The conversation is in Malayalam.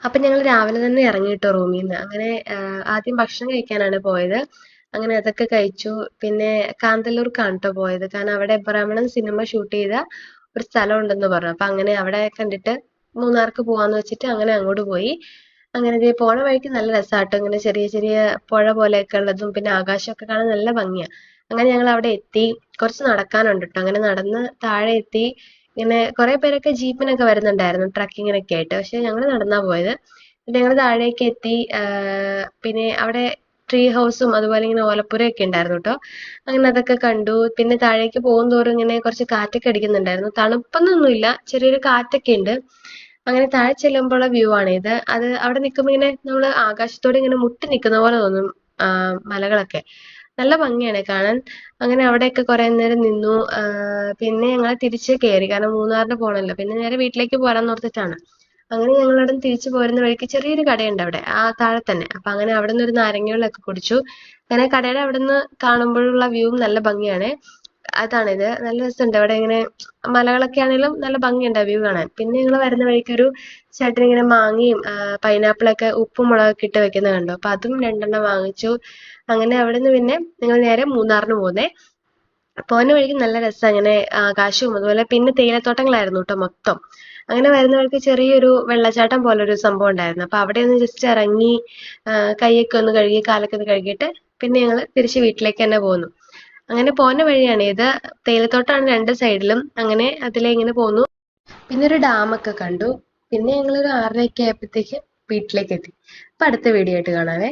അപ്പൊ ഞങ്ങൾ രാവിലെ തന്നെ ഇറങ്ങിട്ടോ റൂമിൽ നിന്ന്. അങ്ങനെ ആദ്യം ഭക്ഷണം കഴിക്കാനാണ് പോയത്. അങ്ങനെ അതൊക്കെ കഴിച്ചു. പിന്നെ കാന്തല്ലൂർക്കാണ് ട്ടോ പോയത്. കാരണം അവിടെ ബ്രഹ്മണൻ സിനിമ ഷൂട്ട് ചെയ്ത ഒരു സ്ഥലം ഉണ്ടെന്ന് പറഞ്ഞു. അപ്പൊ അങ്ങനെ അവിടെ കണ്ടിട്ട് മൂന്നാർക്ക് പോവാന്ന് വെച്ചിട്ട് അങ്ങനെ അങ്ങോട്ട് പോയി. അങ്ങനെ ദേ പോണ വഴിക്ക് നല്ല രസാട്ടോ. ഇങ്ങനെ ചെറിയ ചെറിയ പുഴ പോലെയൊക്കെ ഉള്ളതും പിന്നെ ആകാശമൊക്കെ കാണാൻ നല്ല ഭംഗിയാ. അങ്ങനെ ഞങ്ങൾ അവിടെ എത്തി. കുറച്ച് നടക്കാനുണ്ട് ട്ടോ. അങ്ങനെ നടന്ന് താഴെ എത്തി. ഇങ്ങനെ കുറെ പേരൊക്കെ ജീപ്പിനൊക്കെ വരുന്നുണ്ടായിരുന്നു ട്രക്കിങ്ങിനൊക്കെ ആയിട്ട്. പക്ഷെ ഞങ്ങൾ നടന്നാ പോയത്. പിന്നെ ഞങ്ങൾ താഴേക്ക് എത്തി. പിന്നെ അവിടെ ട്രീ ഹൗസും അതുപോലെ ഇങ്ങനെ ഓലപ്പുരയൊക്കെ ഉണ്ടായിരുന്നു കേട്ടോ. അങ്ങനെ അതൊക്കെ കണ്ടു. പിന്നെ താഴേക്ക് പോകും തോറും ഇങ്ങനെ കുറച്ച് കാറ്റൊക്കെ അടിക്കുന്നുണ്ടായിരുന്നു. തണുപ്പൊന്നുമില്ല, ചെറിയൊരു കാറ്റൊക്കെ ഉണ്ട്. അങ്ങനെ താഴെ ചെല്ലുമ്പോഴുള്ള വ്യൂ ആണ് ഇത്. അത് അവിടെ നിൽക്കുമ്പോൾ ഇങ്ങനെ നമ്മൾ ആകാശത്തോടെ ഇങ്ങനെ മുട്ടി നിൽക്കുന്ന പോലെ തോന്നും. മലകളൊക്കെ നല്ല ഭംഗിയാണ് കാണാൻ. അങ്ങനെ അവിടെയൊക്കെ കുറെ നേരം നിന്നു. പിന്നെ ഞങ്ങൾ തിരിച്ച് കയറി, കാരണം മൂന്നാറിന് പോകണമല്ലോ. പിന്നെ നേരെ വീട്ടിലേക്ക് പോരാൻ ഓർത്തിട്ടാണ്. അങ്ങനെ ഞങ്ങൾ അവിടെ തിരിച്ചു പോരുന്ന വഴിക്ക് ചെറിയൊരു കടയുണ്ട് അവിടെ ആ താഴെ തന്നെ. അപ്പൊ അങ്ങനെ അവിടെ നിന്ന് ഒരു നാരങ്ങ വെള്ളമൊക്കെ കുടിച്ചു. അങ്ങനെ കടയുടെ അവിടെ നിന്ന് കാണുമ്പോഴുള്ള വ്യൂ നല്ല ഭംഗിയാണ്. അതാണിത്. നല്ല രസമുണ്ട് അവിടെ. ഇങ്ങനെ മലകളൊക്കെ ആണെങ്കിലും നല്ല ഭംഗിയുണ്ട് വ്യൂ കാണാൻ. പിന്നെ ഞങ്ങൾ വരുന്ന വഴിക്ക് ഒരു ചേട്ടൻ ഇങ്ങനെ മാങ്ങയും പൈനാപ്പിളൊക്കെ ഉപ്പും മുളകൊക്കെ ഇട്ട് വെക്കുന്നത് കണ്ടു. അപ്പൊ അതും രണ്ടെണ്ണം വാങ്ങിച്ചു. അങ്ങനെ അവിടെ നിന്ന് പിന്നെ ഞങ്ങൾ നേരെ മൂന്നാറിന് പോകുന്നേ. പോകുന്ന വഴിക്ക് നല്ല രസം. അങ്ങനെ ആകാശവും അതുപോലെ പിന്നെ തേയിലത്തോട്ടങ്ങളായിരുന്നു കേട്ടോ മൊത്തം. അങ്ങനെ വരുന്ന വഴിക്ക് ചെറിയൊരു വെള്ളച്ചാട്ടം പോലെ ഒരു സംഭവം ഉണ്ടായിരുന്നു. അപ്പൊ അവിടെ ഒന്ന് ജസ്റ്റ് ഇറങ്ങി കൈയൊക്കെ ഒന്ന് കഴുകി കാലൊക്കെ ഒന്ന് കഴുകിയിട്ട് പിന്നെ ഞങ്ങൾ തിരിച്ച് വീട്ടിലേക്ക് തന്നെ പോന്നു. അങ്ങനെ പോകുന്ന വഴിയാണ് ഇത്. തേയിലത്തോട്ടമാണ് രണ്ട് സൈഡിലും. അങ്ങനെ അതിലെ ഇങ്ങനെ പോന്നു. പിന്നെ ഒരു ഡാമൊക്കെ കണ്ടു. പിന്നെ ഞങ്ങളൊരു 6:30 ആയപ്പോഴത്തേക്ക് വീട്ടിലേക്ക് എത്തി. അപ്പൊ അടുത്ത വീഡിയോ ആയിട്ട് കാണാവേ.